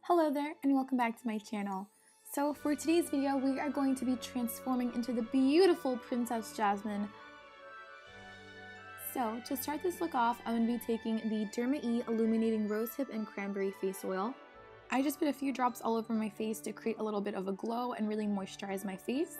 Hello there and welcome back to my channel. So for today's video we are going to be transforming into the beautiful Princess Jasmine. So to start this look off, I'm going to be taking the Derma E Illuminating Rosehip and Cranberry face oil. I just put a few drops all over my face to create a little bit of a glow and really moisturize my face.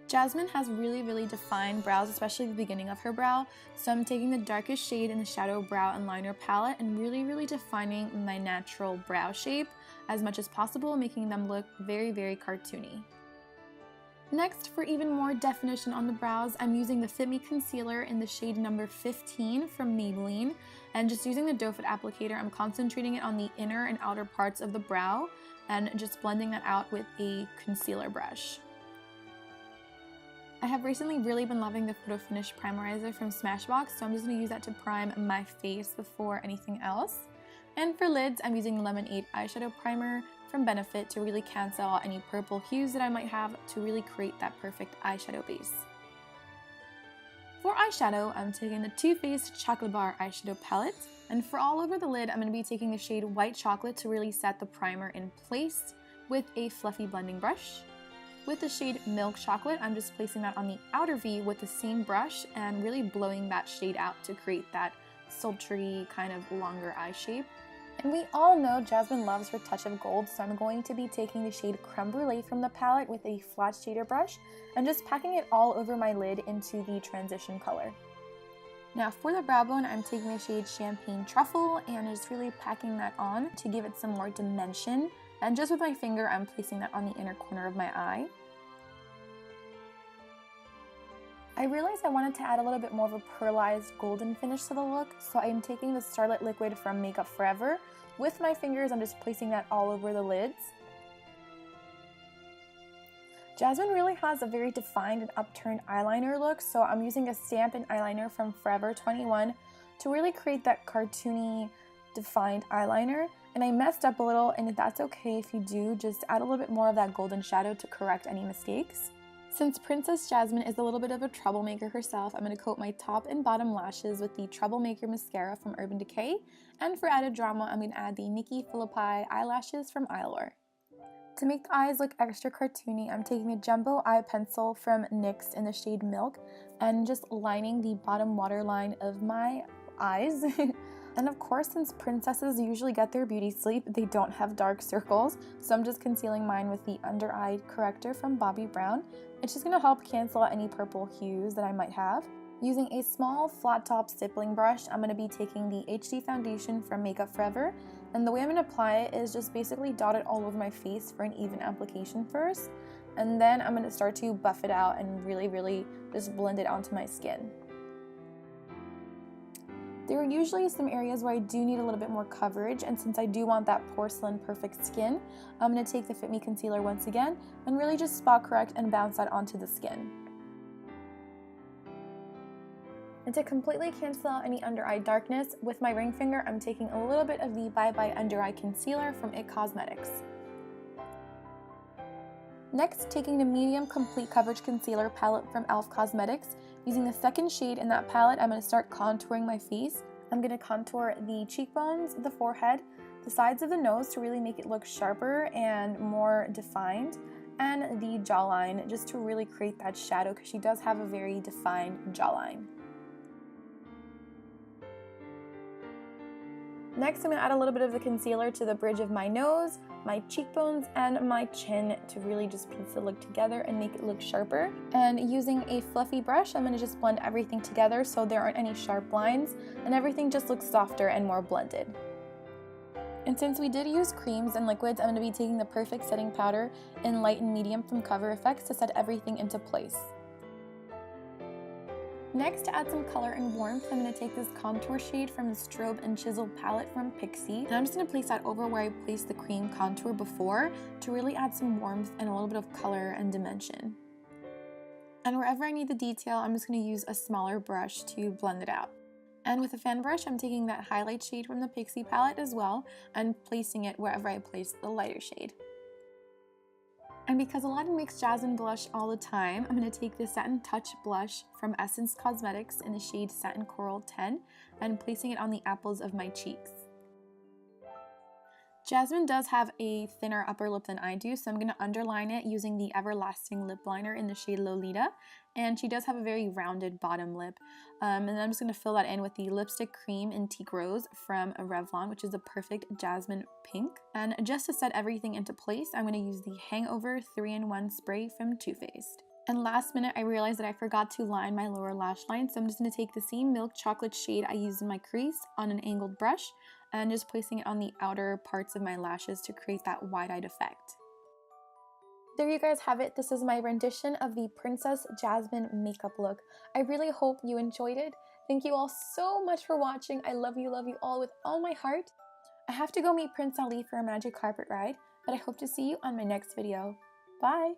Jasmine has really defined brows, especially the beginning of her brow, so I'm taking the darkest shade in the Shadow Brow and Liner palette and really defining my natural brow shape as much as possible, making them look very cartoony. Next, for even more definition on the brows, I'm using the Fit Me Concealer in the shade number 15 from Maybelline, and just using the doe foot applicator, I'm concentrating it on the inner and outer parts of the brow and just blending that out with a concealer brush. I have recently really been loving the Photo Finish Primerizer from Smashbox, so I'm just going to use that to prime my face before anything else. And for lids, I'm using the Lemonade Eyeshadow Primer from Benefit to really cancel out any purple hues that I might have to really create that perfect eyeshadow base. For eyeshadow, I'm taking the Too Faced Chocolate Bar Eyeshadow Palette, and for all over the lid, I'm going to be taking the shade White Chocolate to really set the primer in place with a fluffy blending brush. With the shade Milk Chocolate, I'm just placing that on the outer V with the same brush and really blowing that shade out to create that sultry kind of longer eye shape. And we all know Jasmine loves her touch of gold, so I'm going to be taking the shade Creme Brulee from the palette with a flat shader brush and just packing it all over my lid into the transition color. Now for the brow bone, I'm taking the shade Champagne Truffle and just really packing that on to give it some more dimension. And just with my finger, I'm placing that on the inner corner of my eye. I realized I wanted to add a little bit more of a pearlized golden finish to the look, so I am taking the Starlit liquid from Makeup Forever. With my fingers, I'm just placing that all over the lids. Jasmine really has a very defined and upturned eyeliner look, so I'm using a Stampin' eyeliner from Forever 21 to really create that cartoony, defined eyeliner. And I messed up a little, and that's okay if you do, just add a little bit more of that golden shadow to correct any mistakes. Since Princess Jasmine is a little bit of a troublemaker herself, I'm going to coat my top and bottom lashes with the Troublemaker Mascara from Urban Decay, and for added drama, I'm going to add the Nikki Phillipi eyelashes from Eylure. To make the eyes look extra cartoony, I'm taking a jumbo eye pencil from NYX in the shade Milk, and just lining the bottom waterline of my eyes. And of course, since princesses usually get their beauty sleep, they don't have dark circles, so I'm just concealing mine with the Under Eye Corrector from Bobbi Brown. It's just going to help cancel out any purple hues that I might have. Using a small flat top stippling brush, I'm going to be taking the HD foundation from Makeup Forever, and the way I'm going to apply it is just basically dot it all over my face for an even application first, and then I'm going to start to buff it out and really just blend it onto my skin. There are usually some areas where I do need a little bit more coverage, and since I do want that porcelain perfect skin, I'm going to take the Fit Me Concealer once again and really just spot correct and bounce that onto the skin. And to completely cancel out any under eye darkness, with my ring finger I'm taking a little bit of the Bye Bye Under Eye Concealer from IT Cosmetics. Next, taking the Medium Complete Coverage Concealer palette from e.l.f. Cosmetics. Using the second shade in that palette, I'm going to start contouring my face. I'm going to contour the cheekbones, the forehead, the sides of the nose to really make it look sharper and more defined, and the jawline just to really create that shadow because she does have a very defined jawline. Next, I'm going to add a little bit of the concealer to the bridge of my nose, my cheekbones, and my chin to really just piece the look together and make it look sharper. And using a fluffy brush, I'm going to just blend everything together so there aren't any sharp lines and everything just looks softer and more blended. And since we did use creams and liquids, I'm going to be taking the Perfect Setting Powder in light and medium from Cover FX to set everything into place. Next, to add some color and warmth, I'm going to take this contour shade from the Strobe and Chisel palette from Pixi, and I'm just going to place that over where I placed the cream contour before to really add some warmth and a little bit of color and dimension. And wherever I need the detail, I'm just going to use a smaller brush to blend it out. And with a fan brush, I'm taking that highlight shade from the Pixi palette as well and placing it wherever I placed the lighter shade. And because Aladdin makes Jasmine blush all the time, I'm going to take the Satin Touch blush from Essence Cosmetics in the shade Satin Coral 10 and placing it on the apples of my cheeks. Jasmine does have a thinner upper lip than I do, so I'm going to underline it using the Everlasting Lip Liner in the shade Lolita. And she does have a very rounded bottom lip. And then I'm just going to fill that in with the Lipstick Cream Antique Rose from Revlon, which is a perfect jasmine pink. And just to set everything into place, I'm going to use the Hangover 3-in-1 spray from Too Faced. And last minute, I realized that I forgot to line my lower lash line, so I'm just going to take the same milk chocolate shade I used in my crease on an angled brush and just placing it on the outer parts of my lashes to create that wide-eyed effect. There you guys have it. This is my rendition of the Princess Jasmine makeup look. I really hope you enjoyed it. Thank you all so much for watching. I love you all with all my heart. I have to go meet Prince Ali for a magic carpet ride, but I hope to see you on my next video. Bye!